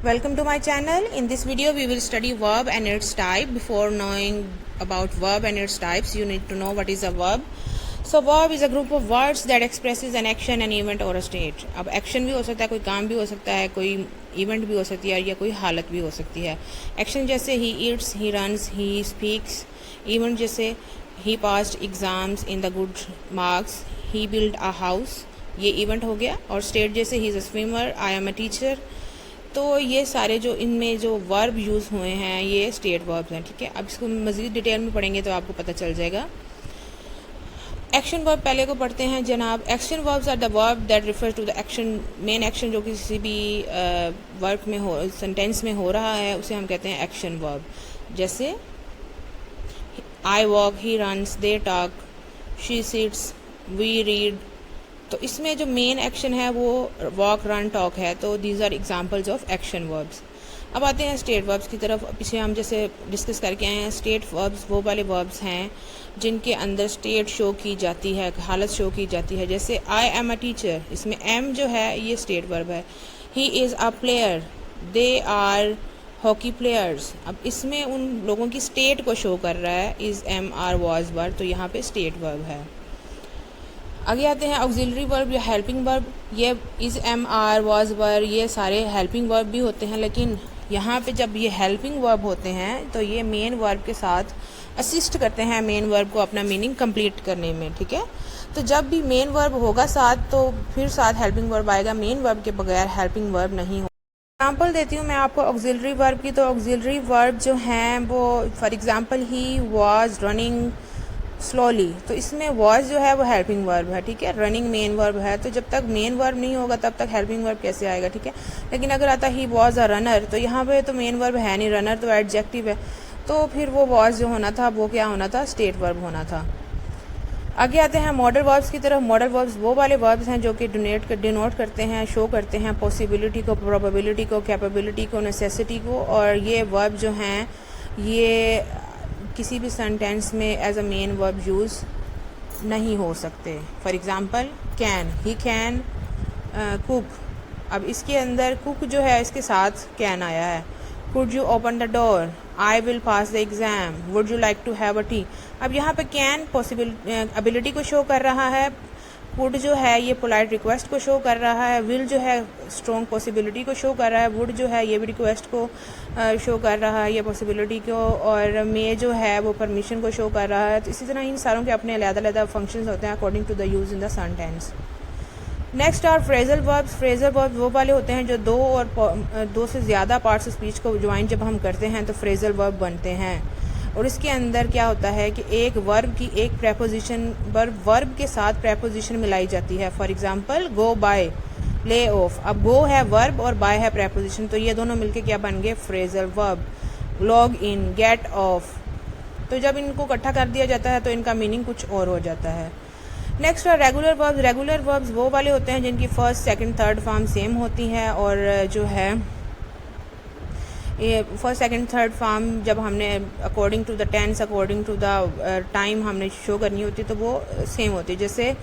Welcome to my channel. In this video we will study verb and its type. Before knowing about verb and its types, you need to know what is a verb. So verb is a group of words that expresses an action, an event or a state. अब action भी हो सकता है, कोई काम भी हो सकता है, कोई event भी हो सकती है या कोई हालत भी हो सकती है. Action जैसे he eats, he runs, he speaks. Event जैसे he passed exams in the good marks, he built a house. ये event हो गया. और state जैसे he is a swimmer, I am a teacher. तो ये सारे जो इनमें जो वर्ब यूज़ हुए हैं ये स्टेट वर्ब्स हैं. ठीक है, अब इसको मज़ीद डिटेल में पढ़ेंगे तो आपको पता चल जाएगा. एक्शन वर्ब पहले को पढ़ते हैं जनाब. Action verbs are the verb that refer to the action, main action जो किसी भी वर्ब में हो, सेंटेंस में हो रहा है, उसे हम कहते हैं एक्शन वर्ब. जैसे I walk, he runs, they talk, she sits, we read. तो इसमें जो मेन एक्शन है वो वॉक, रन, टॉक है. तो these are examples of action verbs. अब आते हैं स्टेट वर्ब्स की तरफ. पीछे हम जैसे डिस्कस करके आए हैं, स्टेट वर्ब्स वो वाले वर्ब्स हैं जिनके अंदर स्टेट शो की जाती है, हालत शो की जाती है. जैसे आई एम अ टीचर, इसमें एम जो है ये स्टेट वर्ब है. He is a player, they are hockey players. अब इसमें उन लोगों की स्टेट को शो कर रहा है. Is, am, are, was verb, तो यहाँ पे स्टेट वर्ब है. आगे आते हैं ऑक्सिलरी वर्ब या हेल्पिंग वर्ब. ये is, am, are, was verb, ये सारे हेल्पिंग वर्ब भी होते हैं, लेकिन यहाँ पे जब ये हेल्पिंग वर्ब होते हैं तो ये मेन वर्ब के साथ असिस्ट करते हैं मेन वर्ब को अपना मीनिंग कंप्लीट करने में. ठीक है, तो जब भी मेन वर्ब होगा साथ तो फिर साथ हेल्पिंग वर्ब आएगा. मेन वर्ब के बगैर हेल्पिंग वर्ब नहीं हो. एग्जाम्पल देती हूँ मैं आपको ऑक्सिलरी वर्ब की. तो ऑक्सिलरी वर्ब जो हैं वो for example he was running slowly, तो इसमें वॉज जो है वो हेल्पिंग वर्ब है. ठीक है, रनिंग मेन वर्ब है. तो जब तक मेन वर्ब नहीं होगा तब तक हेल्पिंग वर्ब कैसे आएगा. ठीक है, लेकिन अगर आता ही वॉज अ रनर, तो यहाँ पे तो मेन वर्ब है नहीं, रनर तो एडजेक्टिव है, तो फिर वो वॉज जो होना था वो क्या होना था, स्टेट वर्ब होना था. आगे आते हैं मॉडल वर्ब्स की तरफ. मॉडल वर्ब्स वो वाले वर्ब्स हैं जो कि डिनोट करते हैं, शो करते हैं पॉसिबिलिटी को, प्रोबेबिलिटी को, कैपेबिलिटी को, नेसेसिटी को. और ये वर्ब जो हैं ये किसी भी सेंटेंस में as a main verb use नहीं हो सकते. For example can, he can cook. अब इसके अंदर कुक जो है इसके साथ कैन आया है. Could you open the door, I will pass the exam, would you like to have a tea. अब यहाँ पे कैन पॉसिबल एबिलिटी को शो कर रहा है. वुड जो है ये पोलाइट रिक्वेस्ट को शो कर रहा है. विल जो है स्ट्रॉन्ग पॉसिबिलिटी को शो कर रहा है. वुड जो है ये भी रिक्वेस्ट को शो कर रहा है, ये पॉसिबिलिटी को. और मे जो है वो परमिशन को शो कर रहा है. तो इसी तरह इन सारों के अपने अलग-अलग फंक्शंस होते हैं according to the use in the sentence. Next are phrasal verbs. Phrasal verbs वो वाले होते हैं जो दो से ज़्यादा पार्ट्स स्पीच को ज्वाइन जब हम करते हैं तो फ्रेजल वर्ब बनते हैं. और इसके अंदर क्या होता है कि एक वर्ब की एक प्रेपोजिशन वर्ब के साथ प्रेपोजिशन मिलाई जाती है. For example go by, lay off. अब गो है वर्ब और बाय है प्रेपोजिशन, तो ये दोनों मिलके क्या बन गए, phrasal verb. Log in, get off. तो जब इनको इकट्ठा कर दिया जाता है तो इनका मीनिंग कुछ और हो जाता है. नेक्स्ट है रेगुलर वर्ब्स. रेगुलर वर्ब्स वो वाले होते हैं जिनकी first, second, third form same होती है. और जो है ये फर्स्ट, सेकंड, थर्ड फॉर्म जब हमने according to the tense, according to the time हमने शो करनी होती है तो वो सेम होती है. जैसे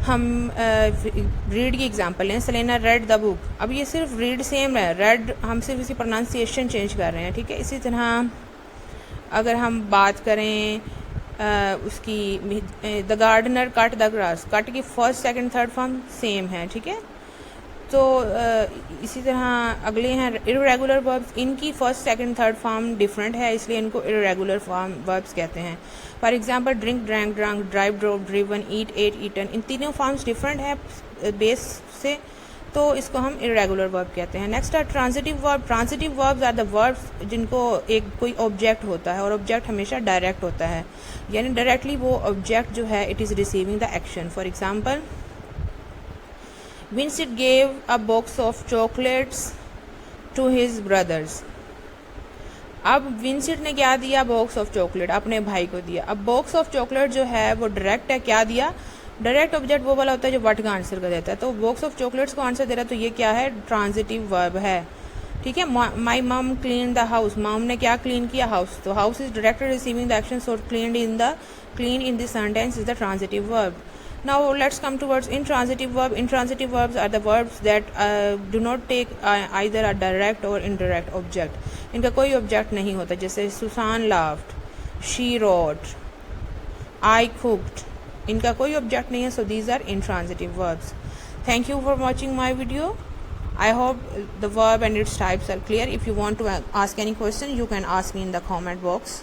हम रीड की एग्जांपल लें, सेलेना रेड द बुक. अब ये सिर्फ रीड सेम है, रेड हम सिर्फ इसकी प्रोनाउंसिएशन चेंज कर रहे हैं. ठीक है, इसी तरह अगर हम बात करें उसकी the gardener cut the grass, cut की first, second, third form same है. ठीक है, तो इसी तरह अगले हैं इर्रेगुलर वर्ब्स. इनकी first, second, third form different है, इसलिए इनको इर्रेगुलर फॉर्म वर्ब्स कहते हैं. For example drink, drank, drunk, drive, drove, driven, eat, ate, eaten. इन तीनों फॉर्म्स डिफरेंट है बेस से, तो इसको हम इर्रेगुलर वर्ब कहते हैं. नेक्स्ट है transitive verb. Transitive verbs are the verbs जिनको एक कोई ऑब्जेक्ट होता है और ऑब्जेक्ट हमेशा डायरेक्ट होता है, यानी डायरेक्टली वो ऑब्जेक्ट जो है it is receiving the action. For example Vincent gave a box of chocolates to his brothers. अब विंसेंट ने क्या दिया, बॉक्स ऑफ चॉकलेट अपने भाई को दिया. अब बॉक्स ऑफ चॉकलेट जो है वो डायरेक्ट है, क्या दिया, डायरेक्ट ऑब्जेक्ट वो वाला होता है जो व्हाट का आंसर कर देता है. तो बॉक्स ऑफ चॉकलेट्स को आंसर दे रहा है, तो ये क्या है, ट्रांजिटिव वर्ब है. ठीक है, माई मम क्लीन द हाउस. मम ने क्या क्लीन किया, हाउस. तो house is directly receiving the action, so clean in the sentence is the transitive verb. Now let's come towards intransitive verb. Intransitive verbs are the verbs that do not take either a direct or indirect object. इनका कोई object नहीं होता, जैसे Susan laughed, she wrote, I cooked. इनका कोई object नहीं है, so these are intransitive verbs. Thank you for watching my video. I hope the verb and its types are clear. If you want to ask any question, you can ask me in the comment box.